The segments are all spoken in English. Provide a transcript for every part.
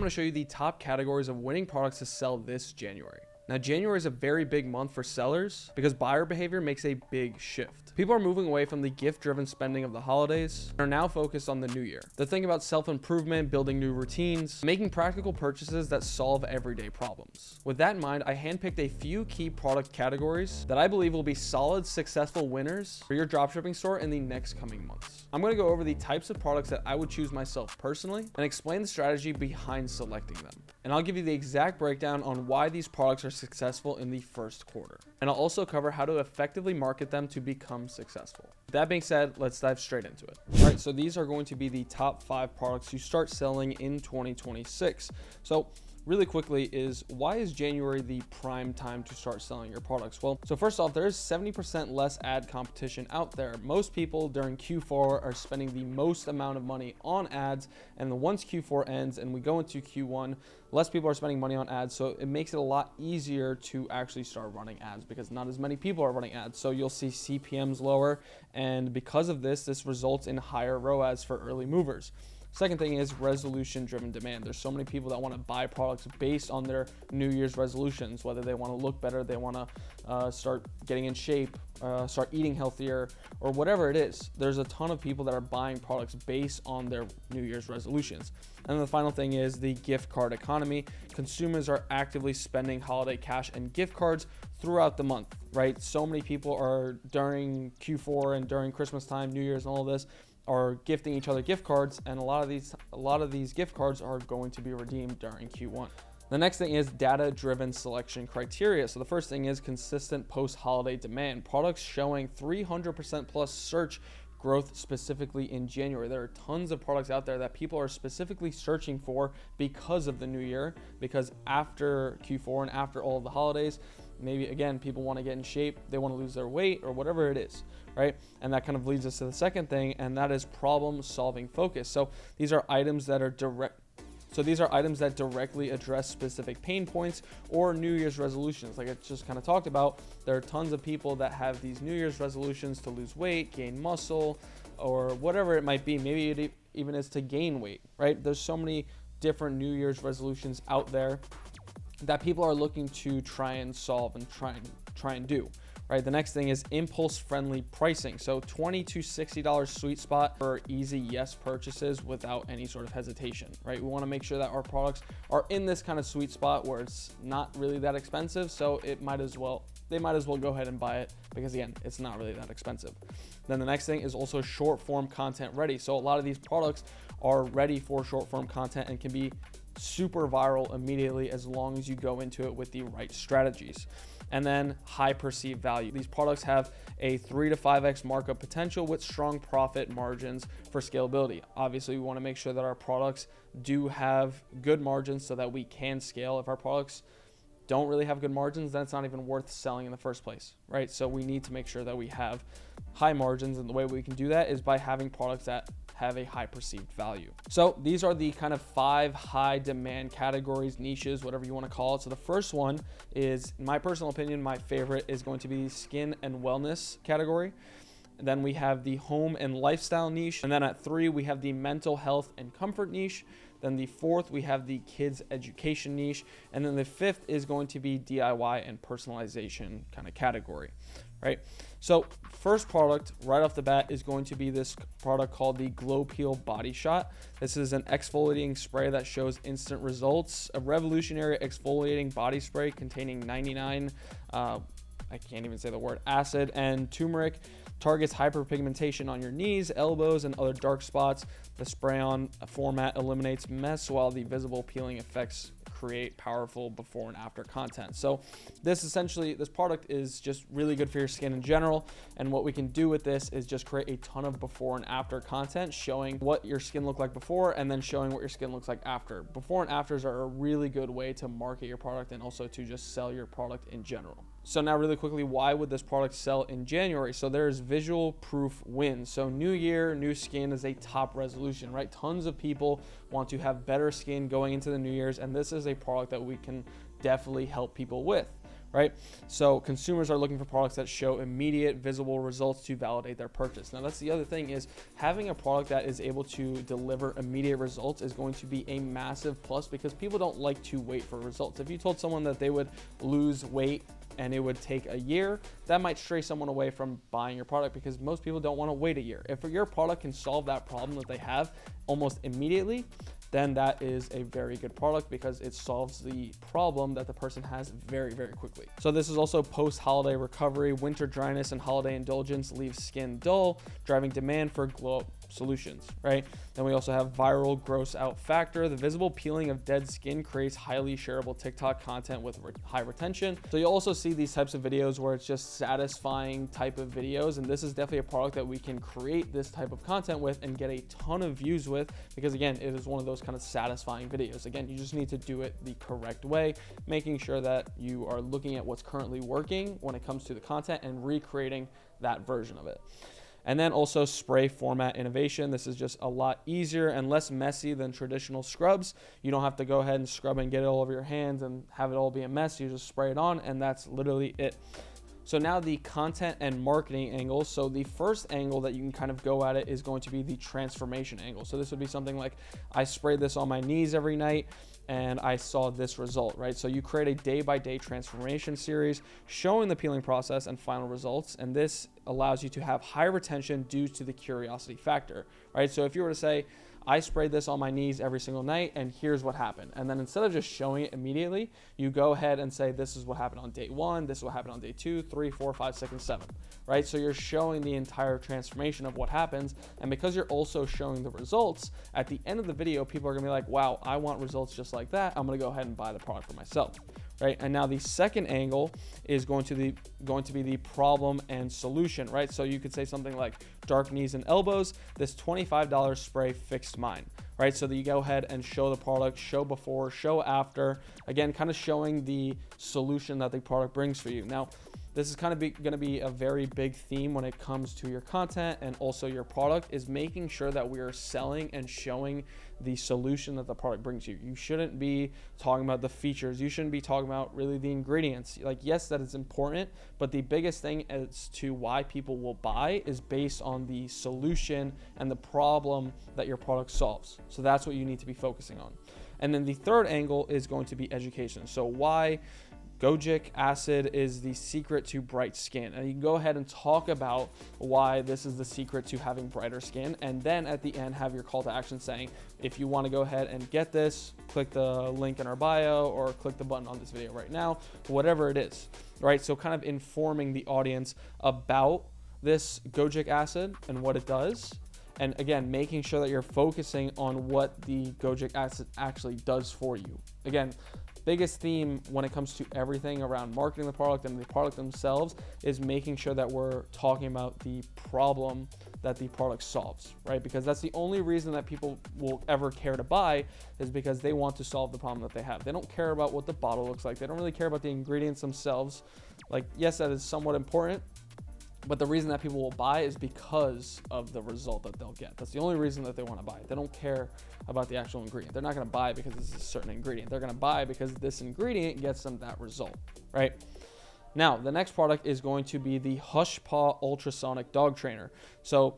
going to show you the top categories of winning products to sell this January. Now, January is a very big month for sellers because buyer behavior makes a big shift. People are moving away from the gift-driven spending of the holidays and are now focused on the new year. They're thinking about self-improvement, building new routines, making practical purchases that solve everyday problems. With that in mind, I handpicked a few key product categories that I believe will be solid, successful winners for your dropshipping store in the next coming months. I'm going to go over the types of products that I would choose myself personally and explain the strategy behind selecting them. And I'll give you the exact breakdown on why these products are successful in the first quarter. And I'll also cover how to effectively market them to become successful. With that being said, let's dive straight into it. All right, so these are going to be the top 5 products you start selling in 2026. So really quickly is, why is January the prime time to start selling your products? Well, so first off, there's 70% less ad competition out there. Most people during Q4 are spending the most amount of money on ads, and once Q4 ends and we go into Q1, less people are spending money on ads, so it makes it a lot easier to actually start running ads because not as many people are running ads. So you'll see CPMs lower, and because of this results in higher ROAS for early movers. Second thing is resolution-driven demand. There's so many people that want to buy products based on their New Year's resolutions, whether they want to look better, they want to start getting in shape, start eating healthier, or whatever it is. There's a ton of people that are buying products based on their New Year's resolutions. And then the final thing is the gift card economy. Consumers are actively spending holiday cash and gift cards throughout the month, right? So many people are during Q4 and during Christmas time, New Year's and all of this, are gifting each other gift cards, and a lot of these gift cards are going to be redeemed during Q1. The next thing is data-driven selection criteria. So the first thing is consistent post-holiday demand. Products showing 300% plus search growth specifically in January. There are tons of products out there that people are specifically searching for because of the new year, because after Q4 and after all of the holidays, maybe again, people want to get in shape, they want to lose their weight or whatever it is, right? And that kind of leads us to the second thing, and that is problem solving focus. So these are items that are directly address specific pain points or New Year's resolutions. Like I just kind of talked about, there are tons of people that have these New Year's resolutions to lose weight, gain muscle, or whatever it might be. Maybe it even is to gain weight, right? There's so many different New Year's resolutions out there that people are looking to try and solve and try and do. Right, the next thing is impulse-friendly pricing. So $20 to $60 sweet spot for easy yes purchases without any sort of hesitation, right? We want to make sure that our products are in this kind of sweet spot where it's not really that expensive, so they might as well go ahead and buy it because again, it's not really that expensive. Then the next thing is also short form content ready. So a lot of these products are ready for short form content and can be super viral immediately as long as you go into it with the right strategies. And then high perceived value. These products have a 3 to 5x markup potential with strong profit margins for scalability. Obviously, we want to make sure that our products do have good margins so that we can scale. If our products don't really have good margins, then it's not even worth selling in the first place, right? So we need to make sure that we have high margins, and the way we can do that is by having products that have a high perceived value. So these are the kind of 5 high demand categories, niches, whatever you want to call it. So the first one is, in my personal opinion, my favorite is going to be the skin and wellness category. And then we have the home and lifestyle niche. And then at 3, we have the mental health and comfort niche. Then the 4th, we have the kids education niche. And then the 5th is going to be DIY and personalization kind of category, right? So first product right off the bat is going to be this product called the Glow Peel Body Shot. This is an exfoliating spray that shows instant results. A revolutionary exfoliating body spray containing 99, I can't even say the word, acid and turmeric. Targets hyperpigmentation on your knees, elbows, and other dark spots. The spray-on format eliminates mess while the visible peeling effects create powerful before and after content. So this product is just really good for your skin in general. And what we can do with this is just create a ton of before and after content showing what your skin looked like before and then showing what your skin looks like after. Before and afters are a really good way to market your product and also to just sell your product in general. So now really quickly, why would this product sell in January? So there's visual proof wins. So new year, new skin is a top resolution, right? Tons of people want to have better skin going into the New Year's, and this is a product that we can definitely help people with, right? So consumers are looking for products that show immediate visible results to validate their purchase. Now that's the other thing, is having a product that is able to deliver immediate results is going to be a massive plus, because people don't like to wait for results. If you told someone that they would lose weight and it would take a year, that might stray someone away from buying your product, because most people don't want to wait a year. If your product can solve that problem that they have almost immediately, then that is a very good product, because it solves the problem that the person has very, very quickly. So this is also post-holiday recovery. Winter dryness and holiday indulgence leaves skin dull, driving demand for glow up solutions, right? Then we also have viral gross out factor. The visible peeling of dead skin creates highly shareable TikTok content with high retention. So you'll also see these types of videos where it's just satisfying type of videos, and this is definitely a product that we can create this type of content with and get a ton of views with, because again, it is one of those kind of satisfying videos. Again, you just need to do it the correct way, making sure that you are looking at what's currently working when it comes to the content and recreating that version of it. And then also spray format innovation. This is just a lot easier and less messy than traditional scrubs. You don't have to go ahead and scrub and get it all over your hands and have it all be a mess. You just spray it on, and that's literally it. So now the content and marketing angle. So the first angle that you can kind of go at it is going to be the transformation angle. So this would be something like, I sprayed this on my knees every night and I saw this result, right? So you create a day-by-day transformation series showing the peeling process and final results. And this allows you to have high retention due to the curiosity factor, right? So if you were to say, I sprayed this on my knees every single night and here's what happened. And then instead of just showing it immediately, you go ahead and say, this is what happened on day 1, this is what happened on day 2, 3, 4, 5, 6, and 7, right? So you're showing the entire transformation of what happens. And because you're also showing the results, at the end of the video, people are gonna be like, wow, I want results just like that. I'm gonna go ahead and buy the product for myself. Right? And now the second angle is going to be the problem and solution, right? So you could say something like, dark knees and elbows, this $25 spray fixed mine, right? So that you go ahead and show the product, show before, show after, again, kind of showing the solution that the product brings for you. Now, this is kind of going to be a very big theme when it comes to your content and also your product, is making sure that we are selling and showing the solution that the product brings you. You shouldn't be talking about the features. You shouldn't be talking about really the ingredients. Like, yes, that is important, but the biggest thing as to why people will buy is based on the solution and the problem that your product solves. So that's what you need to be focusing on. And then the third angle is going to be education. So why Gojic acid is the secret to bright skin. And you can go ahead and talk about why this is the secret to having brighter skin. And then at the end, have your call to action saying, if you want to go ahead and get this, click the link in our bio or click the button on this video right now, whatever it is, right? So kind of informing the audience about this Gojic acid and what it does. And again, making sure that you're focusing on what the Gojic acid actually does for you. Again, biggest theme when it comes to everything around marketing the product and the product themselves is making sure that we're talking about the problem that the product solves, right? Because that's the only reason that people will ever care to buy, is because they want to solve the problem that they have. They don't care about what the bottle looks like. They don't really care about the ingredients themselves. Like, yes, that is somewhat important, but the reason that people will buy is because of the result that they'll get. That's the only reason that they want to buy it. They don't care about the actual ingredient. They're not going to buy because it's a certain ingredient. They're going to buy because this ingredient gets them that result, right? Now, the next product is going to be the Hush Paw Ultrasonic Dog Trainer. So,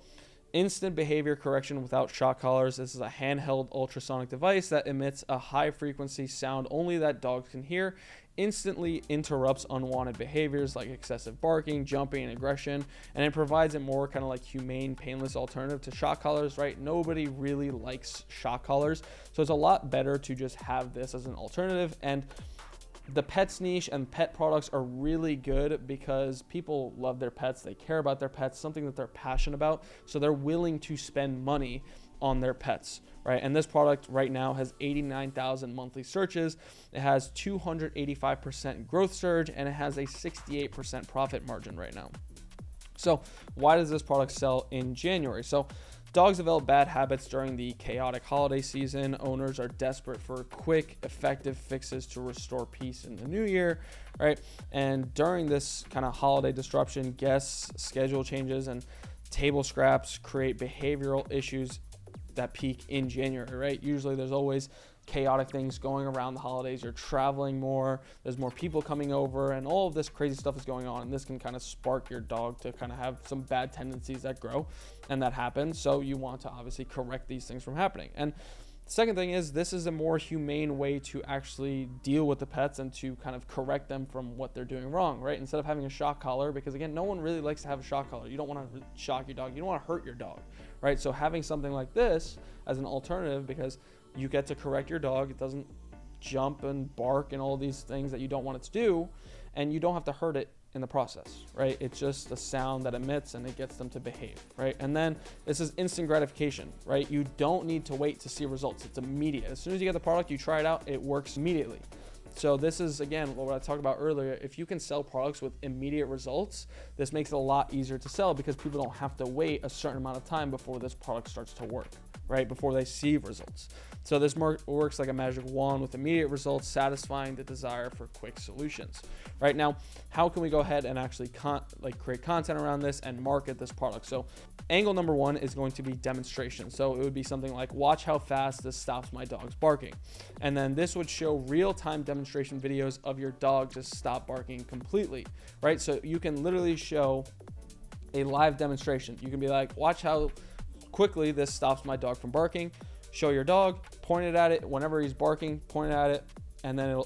instant behavior correction without shock collars. This is a handheld ultrasonic device that emits a high frequency sound only that dogs can hear, instantly interrupts unwanted behaviors like excessive barking, jumping, and aggression, and it provides a more kind of like humane, painless alternative to shock collars, right? Nobody really likes shock collars, so it's a lot better to just have this as an alternative. And the pets niche and pet products are really good because people love their pets. They care about their pets, something that they're passionate about. So they're willing to spend money on their pets, right? And this product right now has 89,000 monthly searches. It has 285% growth surge, and it has a 68% profit margin right now. So why does this product sell in January? So dogs develop bad habits during the chaotic holiday season. Owners are desperate for quick, effective fixes to restore peace in the new year, right? And during this kind of holiday disruption, guests, schedule changes, and table scraps create behavioral issues that peak in January, right? Usually there's always chaotic things going around the holidays. You're traveling more, there's more people coming over, and all of this crazy stuff is going on, and this can kind of spark your dog to kind of have some bad tendencies that grow and that happen. So you want to obviously correct these things from happening. And the second thing is, this is a more humane way to actually deal with the pets and to kind of correct them from what they're doing wrong, right? Instead of having a shock collar, because again, no one really likes to have a shock collar. You don't want to shock your dog. You don't want to hurt your dog, right? So having something like this as an alternative, because you get to correct your dog. It doesn't jump and bark and all these things that you don't want it to do, and you don't have to hurt it in the process, right? It's just a sound that emits and it gets them to behave, right? And then this is instant gratification, right? You don't need to wait to see results. It's immediate. As soon as you get the product, you try it out, it works immediately. So this is, again, what I talked about earlier. If you can sell products with immediate results, this makes it a lot easier to sell, because people don't have to wait a certain amount of time before this product starts to work, right? Before they see results. So this works like a magic wand with immediate results, satisfying the desire for quick solutions. Right now, how can we go ahead and actually create content around this and market this product? So angle number one is going to be demonstration. So it would be something like, watch how fast this stops my dog's barking. And then this would show real-time demonstration videos of your dog just stop barking completely, right? So you can literally show a live demonstration. You can be like, watch how quickly this stops my dog from barking. Show your dog, point it at it whenever he's barking, point it at it, and then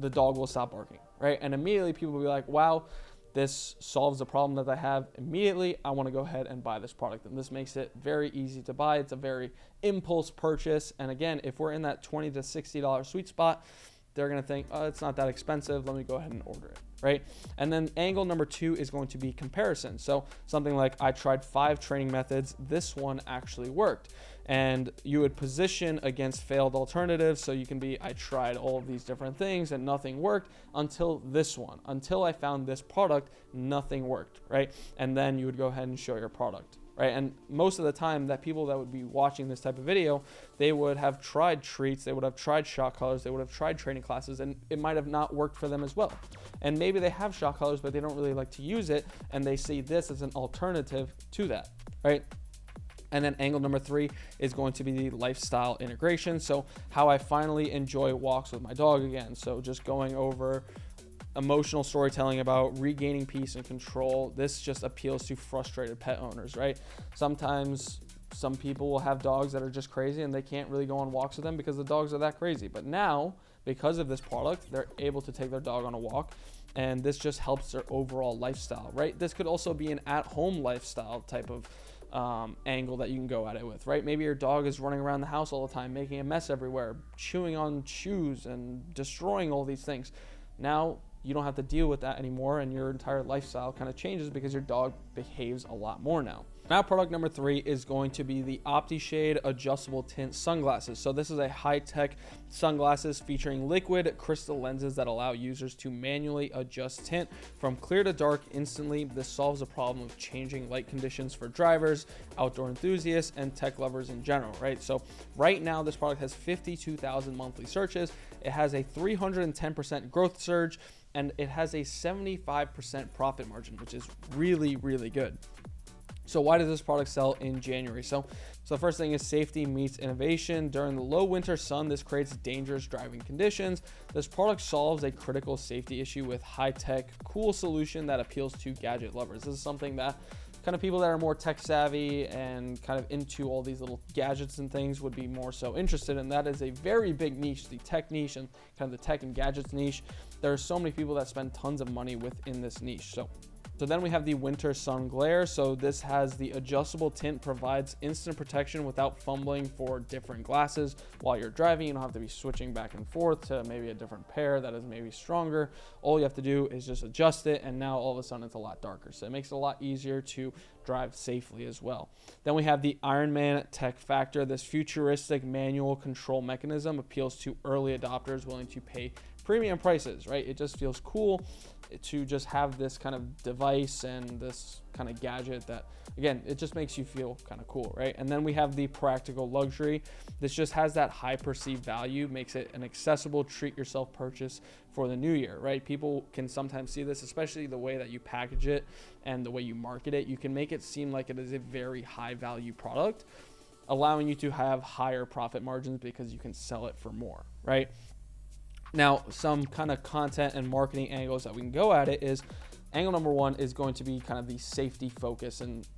the dog will stop barking, right? And immediately people will be like, wow, this solves the problem that I have immediately. I want to go ahead and buy this product. And this makes it very easy to buy. It's a very impulse purchase. And again, if we're in that $20 to $60 sweet spot, they're going to think, oh, it's not that expensive. Let me go ahead and order it, right? And then angle number two is going to be comparison. So something like, I tried 5 training methods. This one actually worked. And you would position against failed alternatives. So you can be, I tried all of these different things and nothing worked until this one. Until I found this product, nothing worked, right? And then you would go ahead and show your product, right? And most of the time that people that would be watching this type of video, they would have tried treats, they would have tried shock collars, they would have tried training classes, and it might have not worked for them as well. And maybe they have shock collars, but they don't really like to use it, and they see this as an alternative to that, right? And then angle number 3 is going to be the lifestyle integration. So how I finally enjoy walks with my dog again. So just going over emotional storytelling about regaining peace and control. This just appeals to frustrated pet owners, right? Sometimes some people will have dogs that are just crazy and they can't really go on walks with them because the dogs are that crazy. But now, because of this product, they're able to take their dog on a walk, and this just helps their overall lifestyle, right? This could also be an at-home lifestyle type of angle that you can go at it with, right? Maybe your dog is running around the house all the time, making a mess everywhere, chewing on shoes and destroying all these things. Now you don't have to deal with that anymore, and your entire lifestyle kind of changes because your dog behaves a lot more now. Now, product number 3 is going to be the OptiShade adjustable tint sunglasses. So this is a high-tech sunglasses featuring liquid crystal lenses that allow users to manually adjust tint from clear to dark instantly. This solves the problem of changing light conditions for drivers, outdoor enthusiasts, and tech lovers in general, right? So right now, this product has 52,000 monthly searches. It has a 310% growth surge, and it has a 75% profit margin, which is really, really good. So why does this product sell in January? So the first thing is safety meets innovation. During the low winter sun, this creates dangerous driving conditions. This product solves a critical safety issue with high-tech, cool solution that appeals to gadget lovers. This is something that kind of people that are more tech savvy and kind of into all these little gadgets and things would be more so interested in. That is a very big niche, the tech niche and kind of the tech and gadgets niche. There are so many people that spend tons of money within this niche. So then we have the winter sun glare. So this has the adjustable tint, provides instant protection without fumbling for different glasses while you're driving. You don't have to be switching back and forth to maybe a different pair that is maybe stronger. All you have to do is just adjust it, and now all of a sudden it's a lot darker. So it makes it a lot easier to drive safely as well. Then we have the Ironman Tech Factor. This futuristic manual control mechanism appeals to early adopters willing to pay premium prices, right? It just feels cool to just have this kind of device and this kind of gadget that, again, it just makes you feel kind of cool, right? And then we have the Practical Luxury. This just has that high perceived value, makes it an accessible treat yourself purchase for the new year, right? People can sometimes see this, especially the way that you package it and the way you market it. You can make it seem like it is a very high value product, allowing you to have higher profit margins because you can sell it for more, right? Now, some kind of content and marketing angles that we can go at it is angle number one is going to be kind of the safety focus, and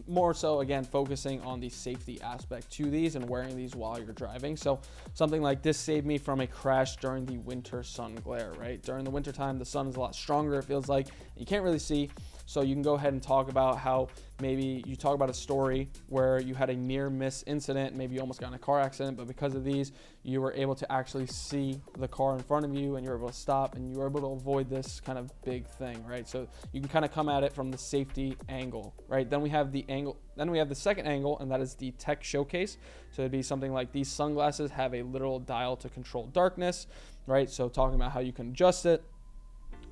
more so, again, focusing on the safety aspect to these and wearing these while you're driving. So something like this saved me from a crash during the winter sun glare, right? During the winter time, the sun is a lot stronger, it feels like, and you can't really see. So you can go ahead and talk about how maybe you talk about a story where you had a near miss incident, maybe you almost got in a car accident, but because of these, you were able to actually see the car in front of you and you were able to stop and you were able to avoid this kind of big thing, right? So you can kind of come at it from the safety angle, right? Then we have the second angle, and that is the tech showcase. So it'd be something like these sunglasses have a literal dial to control darkness, right? So talking about how you can adjust it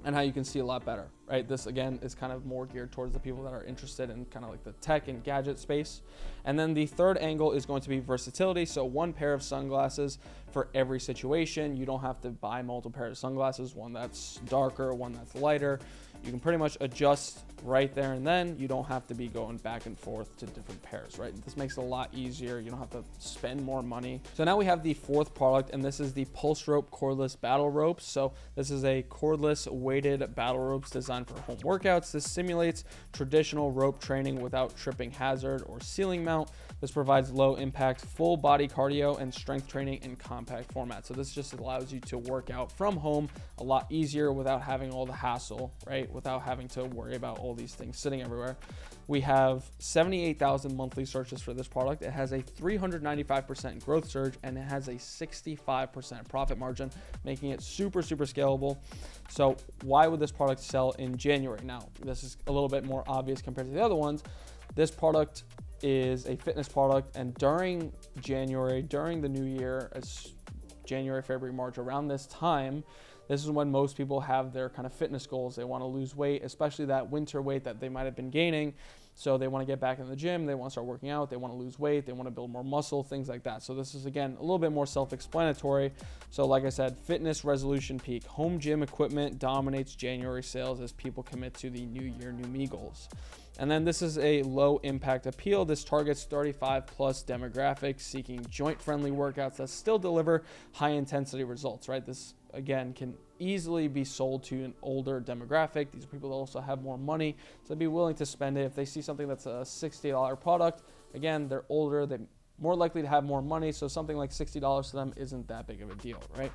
and how you can see a lot better, right? This, again, is kind of more geared towards the people that are interested in kind of like the tech and gadget space. And then the third angle is going to be versatility. So one pair of sunglasses for every situation. You don't have to buy multiple pairs of sunglasses, one that's darker, one that's lighter. You can pretty much adjust right there and then. You don't have to be going back and forth to different pairs, right? This makes it a lot easier. You don't have to spend more money. So now we have the fourth product, and this is the Pulse Rope cordless battle ropes. So this is a cordless weighted battle ropes designed for home workouts. This simulates traditional rope training without tripping hazard or ceiling mount. This provides low impact, full body cardio and strength training in compact format. So this just allows you to work out from home a lot easier without having all the hassle, right? Without having to worry about all these things sitting everywhere. We have 78,000 monthly searches for this product. It has a 395% growth surge, and it has a 65% profit margin, making it super, super scalable. So why would this product sell in January? Now, this is a little bit more obvious compared to the other ones. This product is a fitness product, and during January, during the new year, as January, February, March, around this time, this is when most people have their kind of fitness goals. They want to lose weight, especially that winter weight that they might have been gaining. So they want to get back in the gym. They want to start working out. They want to lose weight. They want to build more muscle, things like that. So this is, again, a little bit more self-explanatory. So like I said, fitness resolution peak. Home gym equipment dominates January sales as people commit to the new year, new me goals. And then this is a low impact appeal. This targets 35 plus demographics seeking joint friendly workouts that still deliver high intensity results, right? This, again, can easily be sold to an older demographic. These are people that also have more money, so they'd be willing to spend it. If they see something that's a $60 product, again, they're older, they're more likely to have more money, so something like $60 to them isn't that big of a deal, right?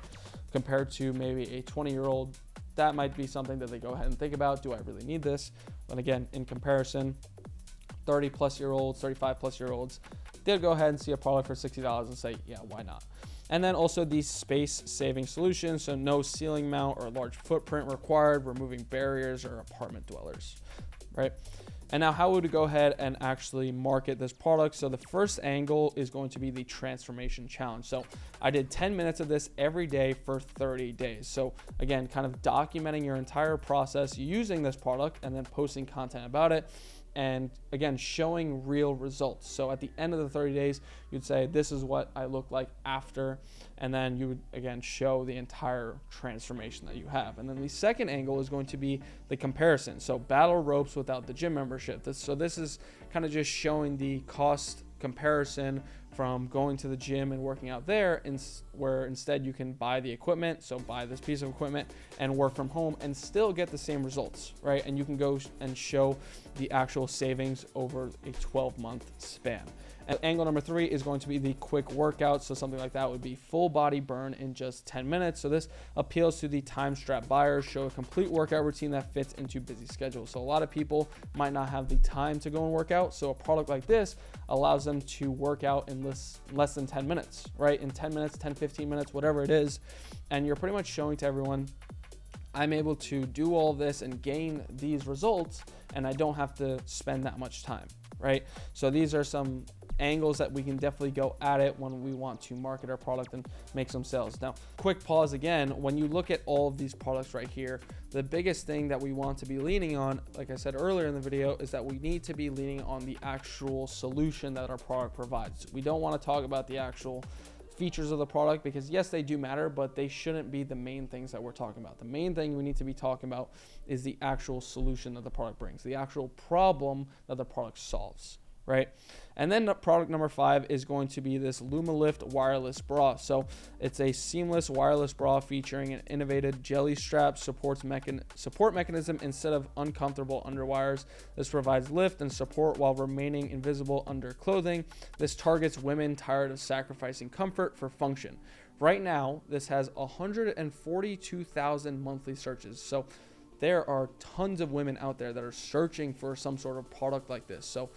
Compared to maybe a 20-year-old, that might be something that they go ahead and think about. Do I really need this? But again, in comparison, 30 plus year olds, 35 plus year olds, they'll go ahead and see a product for $60 and say, yeah, why not? And then also these space saving solutions. So no ceiling mount or large footprint required, removing barriers or apartment dwellers, right? And now how would we go ahead and actually market this product? So the first angle is going to be the transformation challenge. So I did 10 minutes of this every day for 30 days. So again, kind of documenting your entire process using this product and then posting content about it. And again, showing real results. So at the end of the 30 days, you'd say, this is what I look like after. And then you would, again, show the entire transformation that you have. And then the second angle is going to be the comparison. So battle ropes without the gym membership. This is kind of just showing the cost comparison from going to the gym and working out there, where instead you can buy the equipment, so buy this piece of equipment and work from home and still get the same results, right? And you can go and show the actual savings over a 12-month span. And angle number 3 is going to be the quick workout. So something like that would be full body burn in just 10 minutes. So this appeals to the time-strapped buyers, show a complete workout routine that fits into busy schedules. So a lot of people might not have the time to go and work out. So a product like this allows them to work out in less than 10 minutes, right? In 10 minutes, 10, 15 minutes, whatever it is. And you're pretty much showing to everyone, I'm able to do all this and gain these results, and I don't have to spend that much time, right? So these are some angles that we can definitely go at it when we want to market our product and make some sales. Now, quick pause again, when you look at all of these products right here, the biggest thing that we want to be leaning on, like I said earlier in the video, is that we need to be leaning on the actual solution that our product provides. We don't want to talk about the actual features of the product, because yes, they do matter, but they shouldn't be the main things that we're talking about. The main thing we need to be talking about is the actual solution that the product brings, the actual problem that the product solves, right? And then product number 5 is going to be this LumaLift wireless bra. So it's a seamless wireless bra featuring an innovative jelly strap support mechanism instead of uncomfortable underwires. This provides lift and support while remaining invisible under clothing. This targets women tired of sacrificing comfort for function. Right now, this has 142,000 monthly searches. So there are tons of women out there that are searching for some sort of product like this. So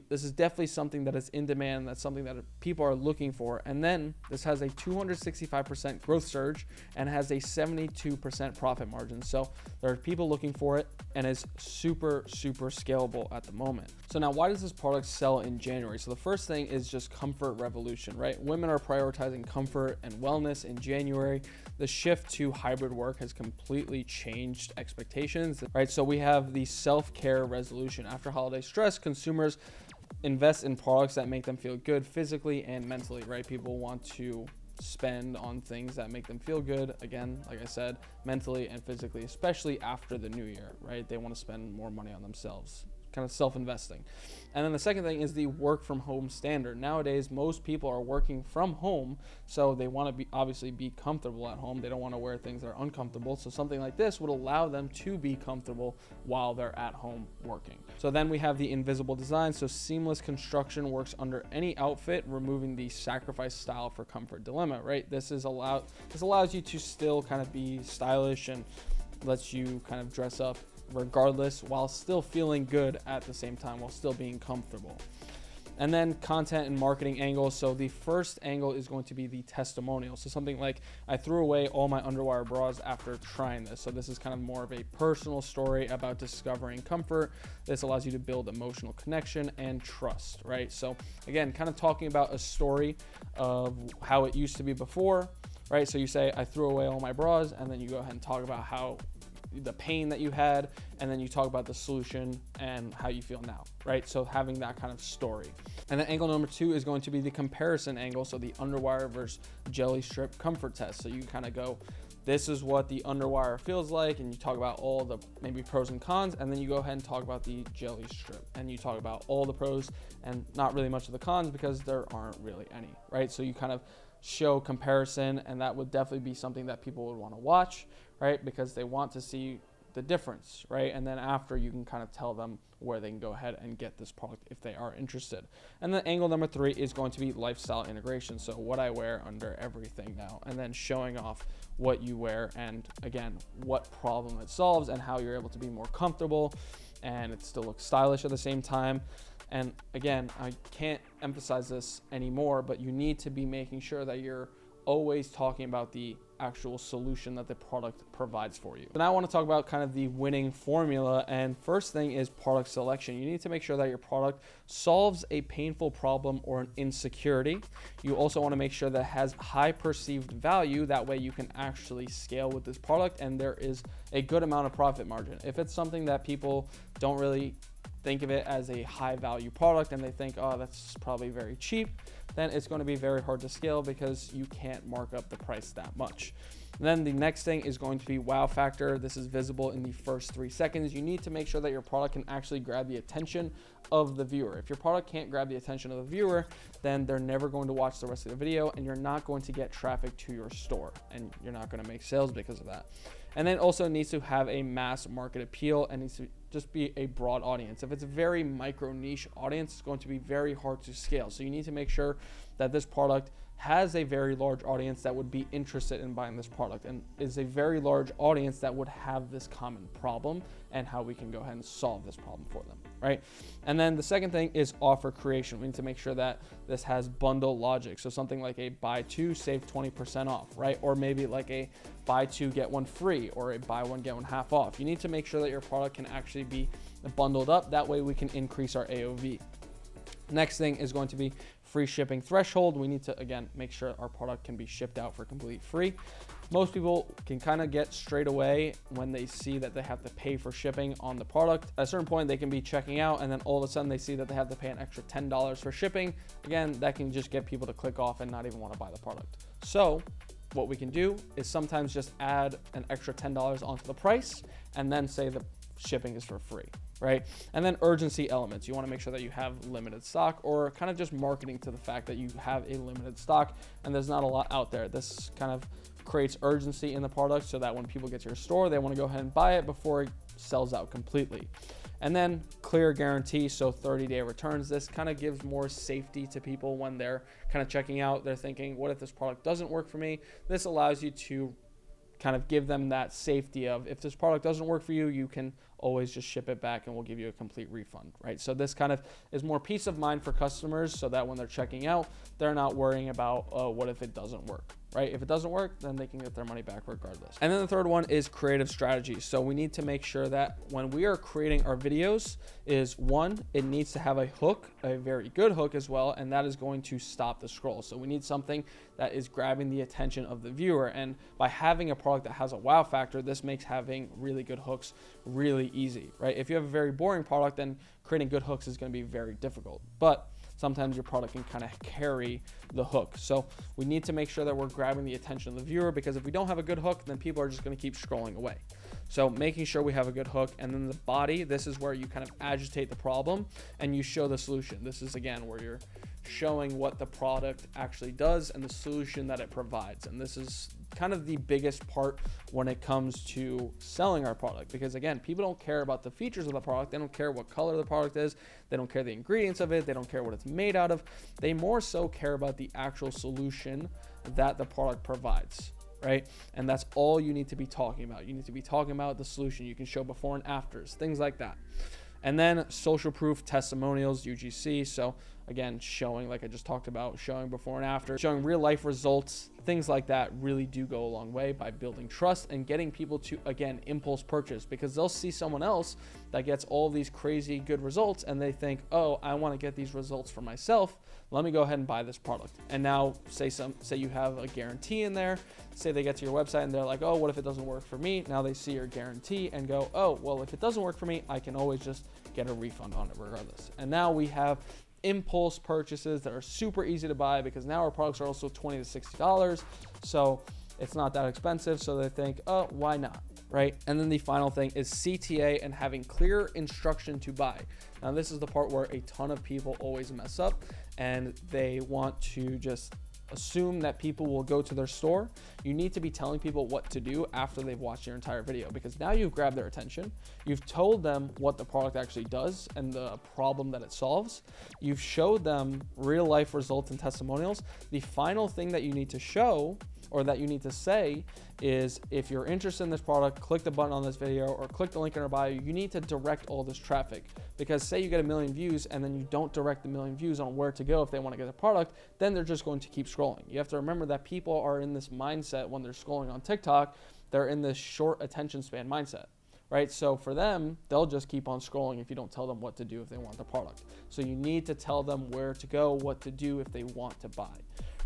this is definitely something that is in demand. That's something that people are looking for. And then this has a 265% growth surge and has a 72% profit margin. So there are people looking for it and is super, super scalable at the moment. So now why does this product sell in January? So the first thing is just comfort revolution, right? Women are prioritizing comfort and wellness in January. The shift to hybrid work has completely changed expectations, right? So we have the self-care resolution. After holiday stress, consumers invest in products that make them feel good physically and mentally, right? People want to spend on things that make them feel good, again, like I said, mentally and physically, especially after the new year, right? They want to spend more money on themselves, kind of self-investing. And then the second thing is the work from home standard. Nowadays, most people are working from home, so they want to obviously be comfortable at home. They don't want to wear things that are uncomfortable. So something like this would allow them to be comfortable while they're at home working. So then we have the invisible design. So seamless construction works under any outfit, removing the sacrifice style for comfort dilemma, right? This allows you to still kind of be stylish and lets you kind of dress up regardless while still feeling good at the same time, while still being comfortable. And then content and marketing angles. So the first angle is going to be the testimonial. So something like, I threw away all my underwire bras after trying this. So this is kind of more of a personal story about discovering comfort. This allows you to build emotional connection and trust, right? So again, kind of talking about a story of how it used to be before, right? So you say, I threw away all my bras, and then you go ahead and talk about how the pain that you had, and then you talk about the solution and how you feel now, right? So having that kind of story. And then angle number 2 is going to be the comparison angle. So the underwire versus jelly strip comfort test. So you kind of go, this is what the underwire feels like, and you talk about all the maybe pros and cons, and then you go ahead and talk about the jelly strip, and you talk about all the pros and not really much of the cons because there aren't really any, right? So you kind of show comparison, and that would definitely be something that people would want to watch, right? Because they want to see the difference, right? And then after, you can kind of tell them where they can go ahead and get this product if they are interested. And then angle number 3 is going to be lifestyle integration. So what I wear under everything now, and then showing off what you wear and again, what problem it solves and how you're able to be more comfortable and it still looks stylish at the same time. And again, I can't emphasize this anymore, but you need to be making sure that you're always talking about the actual solution that the product provides for you. So now I want to talk about kind of the winning formula. And first thing is product selection. You need to make sure that your product solves a painful problem or an insecurity. You also want to make sure that it has high perceived value. That way you can actually scale with this product and there is a good amount of profit margin. If it's something that people don't really think of it as a high value product and they think, oh, that's probably very cheap, then it's going to be very hard to scale because you can't mark up the price that much. And then the next thing is going to be wow factor. This is visible in the first 3 seconds. You need to make sure that your product can actually grab the attention of the viewer. If your product can't grab the attention of the viewer, then they're never going to watch the rest of the video and you're not going to get traffic to your store and you're not going to make sales because of that. And then also needs to have a mass market appeal and needs to just be a broad audience. If it's a very micro niche audience, it's going to be very hard to scale. So you need to make sure that this product has a very large audience that would be interested in buying this product and is a very large audience that would have this common problem and how we can go ahead and solve this problem for them, right? And then the second thing is offer creation. We need to make sure that this has bundle logic. So something like a buy 2, save 20% off, right? Or maybe like a buy 2, get 1 free or a buy 1, get 1 half off. You need to make sure that your product can actually be bundled up. That way we can increase our AOV. Next thing is going to be free shipping threshold. We need to, again, make sure our product can be shipped out for complete free. Most people can kind of get straight away when they see that they have to pay for shipping on the product. At a certain point, they can be checking out and then all of a sudden they see that they have to pay an extra $10 for shipping. Again, that can just get people to click off and not even want to buy the product. So what we can do is sometimes just add an extra $10 onto the price and then say the shipping is for free. right? And then urgency elements. You want to make sure that you have limited stock, or kind of just marketing to the fact that you have a limited stock and there's not a lot out there. This kind of creates urgency in the product so that when people get to your store, they want to go ahead and buy it before it sells out completely. And then clear guarantee, so 30-day returns. This kind of gives more safety to people when they're kind of checking out. They're thinking, what if this product doesn't work for me? This allows you to kind of give them that safety of, if this product doesn't work for you, you can always just ship it back and we'll give you a complete refund, right? So this kind of is more peace of mind for customers, so that when they're checking out, they're not worrying about, what if it doesn't work, right? If it doesn't work, then they can get their money back regardless. And then the third one is creative strategy. So we need to make sure that when we are creating our videos is, one, it needs to have a hook, a very good hook as well, and that is going to stop the scroll. So we need something that is grabbing the attention of the viewer. And by having a product that has a wow factor, this makes having really good hooks really easy, right? If you have a very boring product, then creating good hooks is going to be very difficult. But sometimes your product can kind of carry the hook. So we need to make sure that we're grabbing the attention of the viewer, because if we don't have a good hook, then people are just going to keep scrolling away. So making sure we have a good hook. And then the body, this is where you kind of agitate the problem and you show the solution. This is, again, where you're showing what the product actually does and the solution that it provides. And this is kind of the biggest part when it comes to selling our product, because again, people don't care about the features of the product. They don't care what color the product is. They don't care the ingredients of it. They don't care what it's made out of. They more so care about the actual solution that the product provides, right? And that's all you need to be talking about. You need to be talking about the solution. You can show before and afters, things like that. And then social proof, testimonials, UGC. So again, showing, like I just talked about, showing before and after, showing real life results, things like that really do go a long way by building trust and getting people to, again, impulse purchase, because they'll see someone else that gets all these crazy good results and they think, oh, I want to get these results for myself. Let me go ahead and buy this product. And now say you have a guarantee in there, say they get to your website and they're like, oh, what if it doesn't work for me? Now they see your guarantee and go, oh, well, if it doesn't work for me, I can always just get a refund on it regardless. And now we have impulse purchases that are super easy to buy, because now our products are also $20 to $60. So it's not that expensive. So they think, oh, why not? Right? And then the final thing is CTA and having clear instruction to buy. Now, this is the part where a ton of people always mess up, and they want to just assume that people will go to their store. You need to be telling people what to do after they've watched your entire video, because now you've grabbed their attention. You've told them what the product actually does and the problem that it solves. You've showed them real life results and testimonials. The final thing that you need to show, or that you need to say, is if you're interested in this product, click the button on this video or click the link in our bio. You need to direct all this traffic, because say you get 1 million views and then you don't direct the 1 million views on where to go if they want to get the product, then they're just going to keep scrolling. You have to remember that people are in this mindset when they're scrolling on TikTok. They're in this short attention span mindset, right? So for them, they'll just keep on scrolling if you don't tell them what to do if they want the product. So you need to tell them where to go, what to do if they want to buy,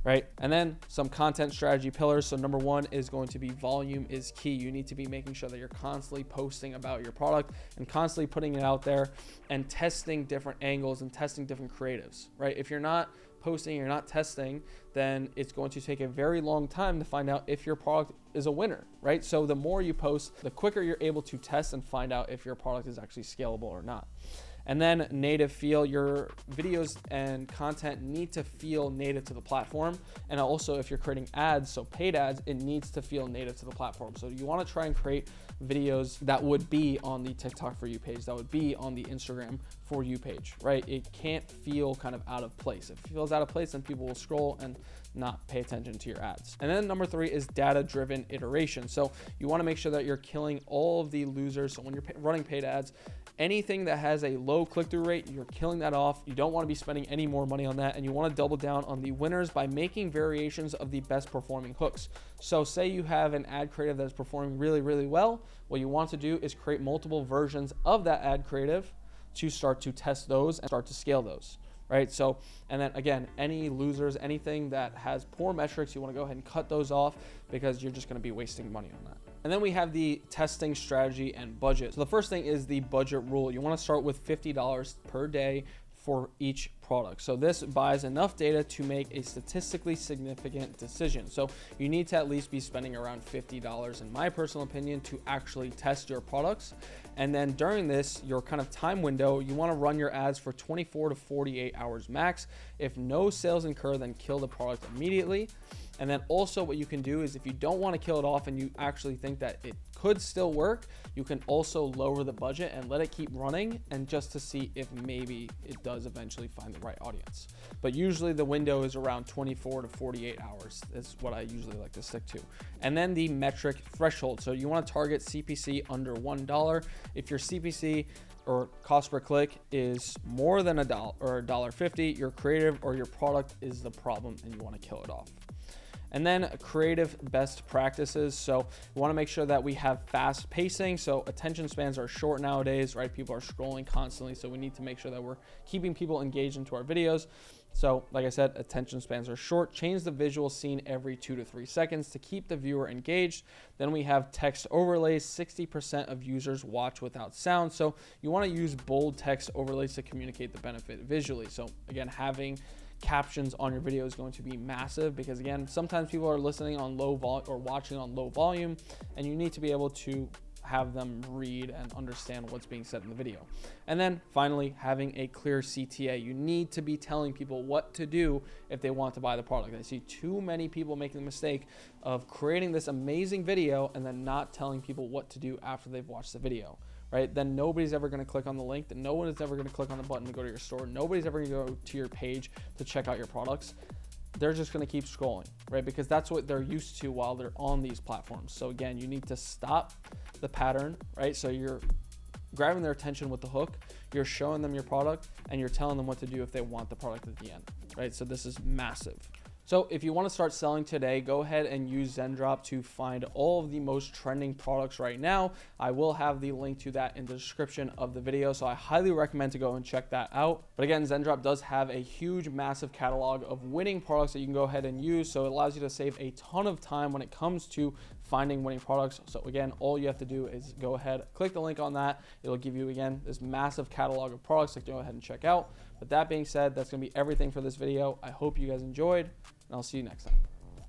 right? And then some content strategy pillars. So number one is going to be volume is key. You need to be making sure that you're constantly posting about your product and constantly putting it out there and testing different angles and testing different creatives, right? If you're not posting, you're not testing, then it's going to take a very long time to find out if your product is a winner, right? So the more you post, the quicker you're able to test and find out if your product is actually scalable or not. And then native feel. Your videos and content need to feel native to the platform. And also, if you're creating ads, so paid ads, it needs to feel native to the platform. So you want to try and create videos that would be on the TikTok For You page, that would be on the Instagram For You page, right? It can't feel kind of out of place. If it feels out of place, then people will scroll and not pay attention to your ads. And then number three is data-driven iteration. So you want to make sure that you're killing all of the losers. So when you're running paid ads, anything that has a low click-through rate, you're killing that off. You don't want to be spending any more money on that, and you want to double down on the winners by making variations of the best performing hooks. So say you have an ad creative that is performing really, really well. What you want to do is create multiple versions of that ad creative to start to test those and start to scale those, right? So, and then again, any losers, anything that has poor metrics, you want to go ahead and cut those off, because you're just going to be wasting money on that. And then we have the testing strategy and budget. So the first thing is the budget rule. You want to start with $50 per day for each product. So this buys enough data to make a statistically significant decision. So you need to at least be spending around $50, in my personal opinion, to actually test your products. And then during this, your kind of time window, you want to run your ads for 24 to 48 hours max. If no sales incur, then kill the product immediately. And then also what you can do is, if you don't want to kill it off and you actually think that it could still work, you can also lower the budget and let it keep running, and just to see if maybe it does eventually find the right audience. But usually the window is around 24 to 48 hours is what I usually like to stick to. And then the metric threshold. So you want to target CPC under $1. If your CPC or cost per click is more than $1 or $1.50, your creative or your product is the problem and you want to kill it off. And then creative best practices. So we want to make sure that we have fast pacing. So attention spans are short nowadays, right? People are scrolling constantly. So we need to make sure that we're keeping people engaged into our videos. So like I said, attention spans are short. Change the visual scene every 2 to 3 seconds to keep the viewer engaged. Then we have text overlays. 60% of users watch without sound. So you want to use bold text overlays to communicate the benefit visually. So again, having captions on your video is going to be massive, because again, sometimes people are listening on low volume or watching on low volume, and you need to be able to have them read and understand what's being said in the video. And then finally, having a clear CTA. You need to be telling people what to do if they want to buy the product. I see too many people making the mistake of creating this amazing video and then not telling people what to do after they've watched the video. Right? Then nobody's ever going to click on the link. Then no one is ever going to click on the button to go to your store. Nobody's ever going to go to your page to check out your products. They're just going to keep scrolling, right? Because that's what they're used to while they're on these platforms. So again, you need to stop the pattern, right? So you're grabbing their attention with the hook, you're showing them your product, and you're telling them what to do if they want the product at the end, right? So this is massive. So if you want to start selling today, go ahead and use Zendrop to find all of the most trending products right now. I will have the link to that in the description of the video, so I highly recommend to go and check that out. But again, Zendrop does have a huge, massive catalog of winning products that you can go ahead and use, so it allows you to save a ton of time when it comes to finding winning products. So again, all you have to do is go ahead, click the link on that. It'll give you, again, this massive catalog of products that you go ahead and check out. But that being said, that's going to be everything for this video. I hope you guys enjoyed, and I'll see you next time.